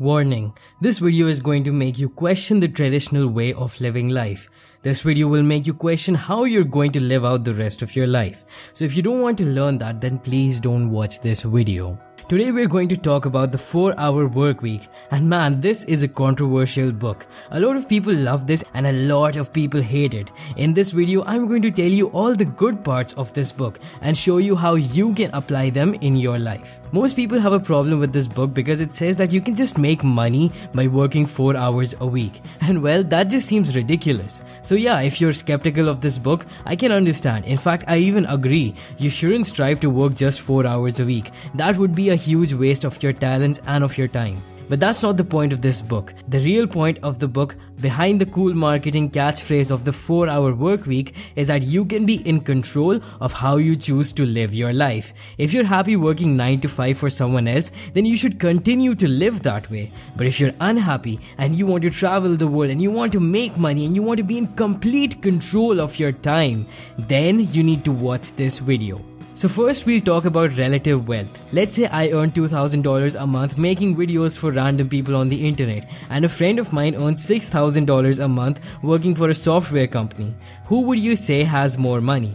Warning: this video is going to make you question the traditional way of living life. This video will make you question how you're going to live out the rest of your life. So if you don't want to learn that, then please don't watch this video. Today we're going to talk about the 4-hour work week, and man, this is a controversial book. A lot of people love this and a lot of people hate it. In this video, I'm going to tell you all the good parts of this book and show you how you can apply them in your life. Most people have a problem with this book because it says that you can just make money by working 4 hours a week. And well, that just seems ridiculous. So yeah, if you're skeptical of this book, I can understand. In fact, I even agree. You shouldn't strive to work just 4 hours a week. That would be a huge waste of your talents and of your time. But that's not the point of this book. The real point of the book, behind the cool marketing catchphrase of the 4-hour work week, is that you can be in control of how you choose to live your life. If you're happy working 9 to 5 for someone else, then you should continue to live that way. But if you're unhappy and you want to travel the world and you want to make money and you want to be in complete control of your time, then you need to watch this video. So first we'll talk about relative wealth. Let's say I earn $2,000 a month making videos for random people on the internet, and a friend of mine earns $6,000 a month working for a software company. Who would you say has more money?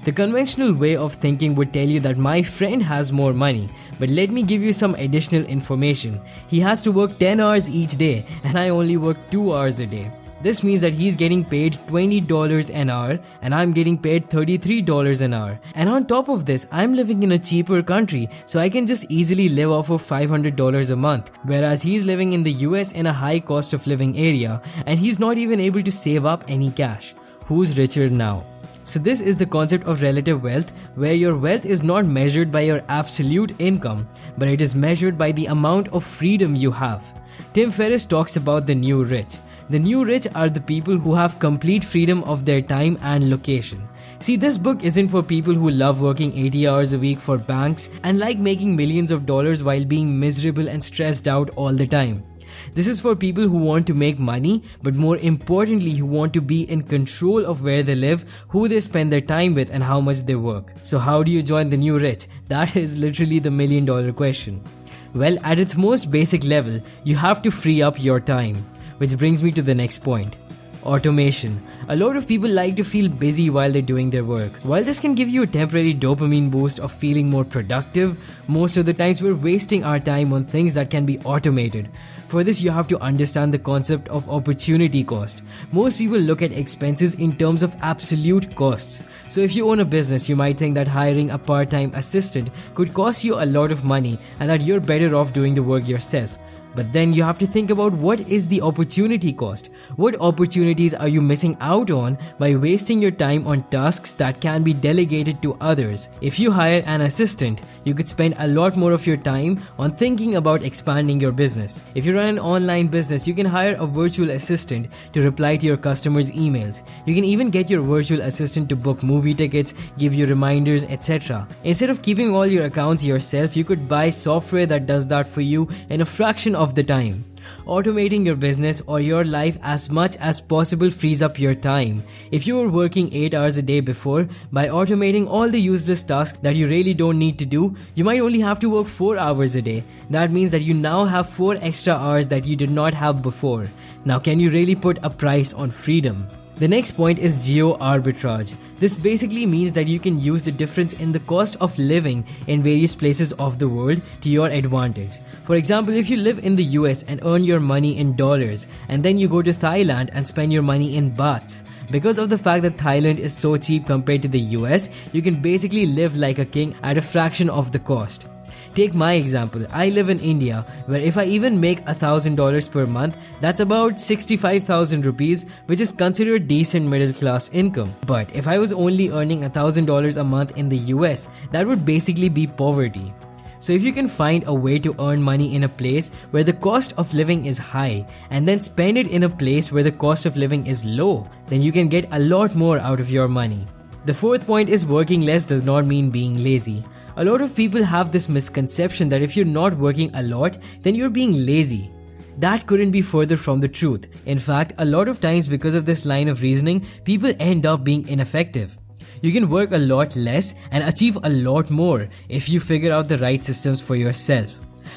The conventional way of thinking would tell you that my friend has more money, but let me give you some additional information. He has to work 10 hours each day and I only work 2 hours a day. This means that he's getting paid $20 an hour and I'm getting paid $33 an hour. And on top of this, I'm living in a cheaper country, so I can just easily live off of $500 a month. Whereas he's living in the US in a high cost of living area and he's not even able to save up any cash. Who's richer now? So this is the concept of relative wealth, where your wealth is not measured by your absolute income, but it is measured by the amount of freedom you have. Tim Ferriss talks about the new rich. The new rich are the people who have complete freedom of their time and location. See, this book isn't for people who love working 80 hours a week for banks and like making millions of dollars while being miserable and stressed out all the time. This is for people who want to make money, but more importantly, who want to be in control of where they live, who they spend their time with, and how much they work. So how do you join the new rich? That is literally the million-dollar question. Well, at its most basic level, you have to free up your time. Which brings me to the next point. Automation. A lot of people like to feel busy while they're doing their work. While this can give you a temporary dopamine boost of feeling more productive, most of the times we're wasting our time on things that can be automated. For this, you have to understand the concept of opportunity cost. Most people look at expenses in terms of absolute costs. So if you own a business, you might think that hiring a part-time assistant could cost you a lot of money and that you're better off doing the work yourself. But then you have to think about what is the opportunity cost. What opportunities are you missing out on by wasting your time on tasks that can be delegated to others? If you hire an assistant, you could spend a lot more of your time on thinking about expanding your business. If you run an online business, you can hire a virtual assistant to reply to your customers' emails. You can even get your virtual assistant to book movie tickets, give you reminders, etc. Instead of keeping all your accounts yourself, you could buy software that does that for you in a fraction of the time. Automating your business or your life as much as possible frees up your time. If you were working 8 hours a day before, by automating all the useless tasks that you really don't need to do, you might only have to work 4 hours a day. That means that you now have 4 extra hours that you did not have before. Now, can you really put a price on freedom? The next point is Geo Arbitrage. This basically means that you can use the difference in the cost of living in various places of the world to your advantage. For example, if you live in the US and earn your money in dollars, and then you go to Thailand and spend your money in bahts, because of the fact that Thailand is so cheap compared to the US, you can basically live like a king at a fraction of the cost. Take my example. I live in India, where if I even make $1,000 per month, that's about 65,000 rupees, which is considered decent middle class income. But if I was only earning $1,000 a month in the US, that would basically be poverty. So if you can find a way to earn money in a place where the cost of living is high and then spend it in a place where the cost of living is low, then you can get a lot more out of your money. The fourth point is working less does not mean being lazy. A lot of people have this misconception that if you're not working a lot, then you're being lazy. That couldn't be further from the truth. In fact, a lot of times because of this line of reasoning, people end up being ineffective. You can work a lot less and achieve a lot more if you figure out the right systems for yourself.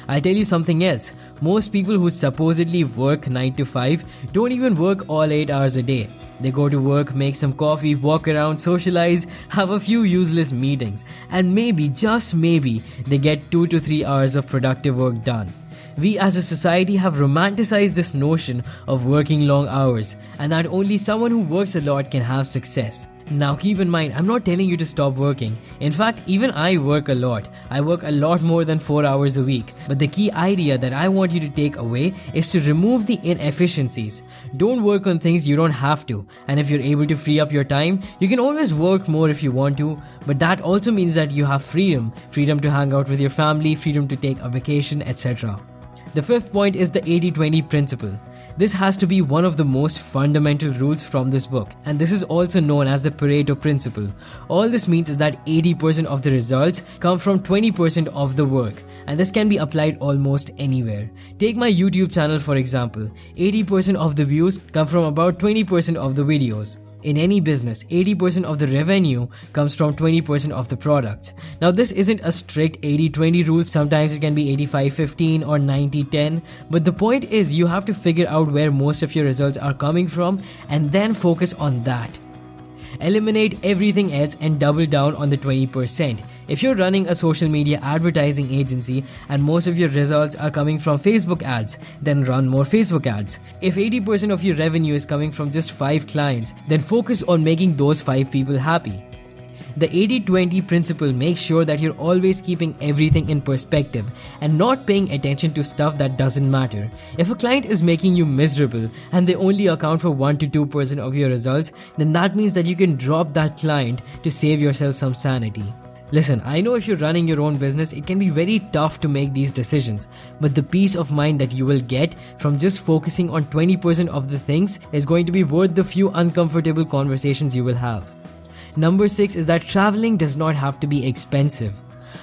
I'll tell you something else. Most people who supposedly work 9 to 5 don't even work all 8 hours a day. They go to work, make some coffee, walk around, socialize, have a few useless meetings, and maybe, just maybe, they get 2 to 3 hours of productive work done. We as a society have romanticized this notion of working long hours, and that only someone who works a lot can have success. Now keep in mind, I'm not telling you to stop working. In fact, even I work a lot. I work a lot more than 4 hours a week. But the key idea that I want you to take away is to remove the inefficiencies. Don't work on things you don't have to. And if you're able to free up your time, you can always work more if you want to. But that also means that you have freedom. Freedom to hang out with your family, freedom to take a vacation, etc. The fifth point is the 80-20 principle. This has to be one of the most fundamental rules from this book, and this is also known as the Pareto principle. All this means is that 80% of the results come from 20% of the work, and this can be applied almost anywhere. Take my YouTube channel for example. 80% of the views come from about 20% of the videos. In any business, 80% of the revenue comes from 20% of the products. Now this isn't a strict 80-20 rule, sometimes it can be 85-15 or 90-10, but the point is you have to figure out where most of your results are coming from and then focus on that. Eliminate everything else and double down on the 20%. If you're running a social media advertising agency and most of your results are coming from Facebook ads, then run more Facebook ads. If 80% of your revenue is coming from just 5 clients, then focus on making those 5 people happy. The 80-20 principle makes sure that you're always keeping everything in perspective and not paying attention to stuff that doesn't matter. If a client is making you miserable and they only account for 1 to 2% of your results, then that means that you can drop that client to save yourself some sanity. Listen, I know if you're running your own business, it can be very tough to make these decisions, but the peace of mind that you will get from just focusing on 20% of the things is going to be worth the few uncomfortable conversations you will have. Number 6 is that traveling does not have to be expensive.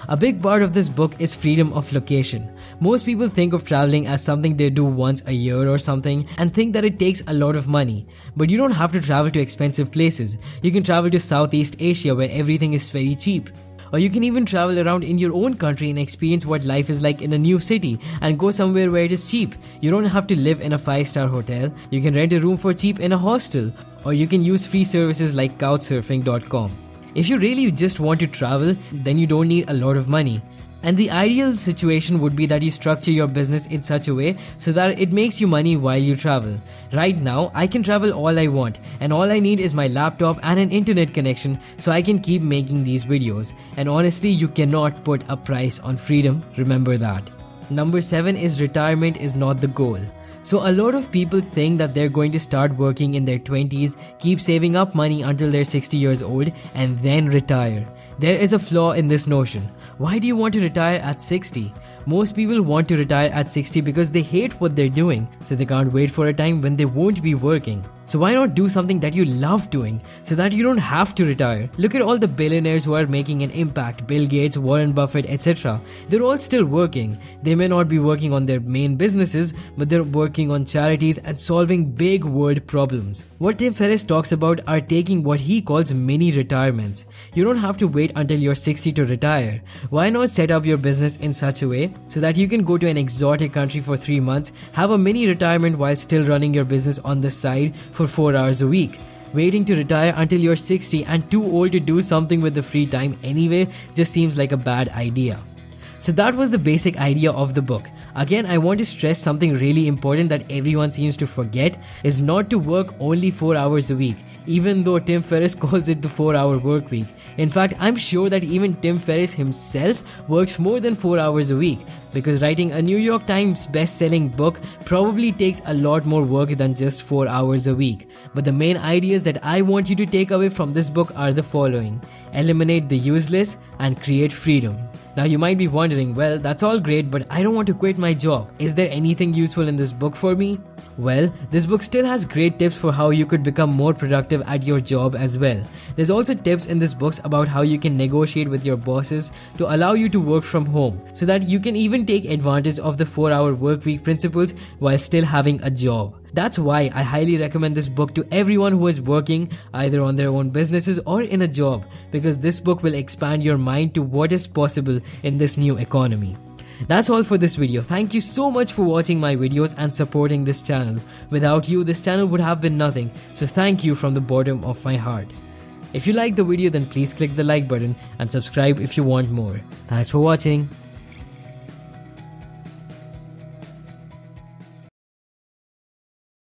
A big part of this book is freedom of location. Most people think of traveling as something they do once a year or something and think that it takes a lot of money. But you don't have to travel to expensive places. You can travel to Southeast Asia where everything is very cheap. Or you can even travel around in your own country and experience what life is like in a new city and go somewhere where it is cheap. You don't have to live in a 5-star hotel. You can rent a room for cheap in a hostel. Or you can use free services like couchsurfing.com. If you really just want to travel, then you don't need a lot of money. And the ideal situation would be that you structure your business in such a way so that it makes you money while you travel. Right now, I can travel all I want, and all I need is my laptop and an internet connection so I can keep making these videos. And honestly, you cannot put a price on freedom, remember that. Number 7 is retirement is not the goal. So a lot of people think that they're going to start working in their 20s, keep saving up money until they're 60 years old, and then retire. There is a flaw in this notion. Why do you want to retire at 60? Most people want to retire at 60 because they hate what they're doing, so they can't wait for a time when they won't be working. So why not do something that you love doing so that you don't have to retire? Look at all the billionaires who are making an impact, Bill Gates, Warren Buffett, etc. They're all still working. They may not be working on their main businesses, but they're working on charities and solving big world problems. What Tim Ferriss talks about are taking what he calls mini retirements. You don't have to wait until you're 60 to retire. Why not set up your business in such a way so that you can go to an exotic country for 3 months, have a mini retirement while still running your business on the side for 4 hours a week. Waiting to retire until you're 60 and too old to do something with the free time anyway just seems like a bad idea. So that was the basic idea of the book. Again, I want to stress something really important that everyone seems to forget is not to work only 4 hours a week, even though Tim Ferriss calls it the 4-hour work week. In fact, I'm sure that even Tim Ferriss himself works more than 4 hours a week, because writing a New York Times best-selling book probably takes a lot more work than just 4 hours a week. But the main ideas that I want you to take away from this book are the following: eliminate the useless and create freedom. Now you might be wondering, well, that's all great, but I don't want to quit my job. Is there anything useful in this book for me? Well, this book still has great tips for how you could become more productive at your job as well. There's also tips in this book about how you can negotiate with your bosses to allow you to work from home, so that you can even take advantage of the 4-hour work week principles while still having a job. That's why I highly recommend this book to everyone who is working either on their own businesses or in a job, because this book will expand your mind to what is possible in this new economy. That's all for this video. Thank you so much for watching my videos and supporting this channel. Without you, this channel would have been nothing. So thank you from the bottom of my heart. If you liked the video, then please click the like button and subscribe if you want more. Thanks for watching.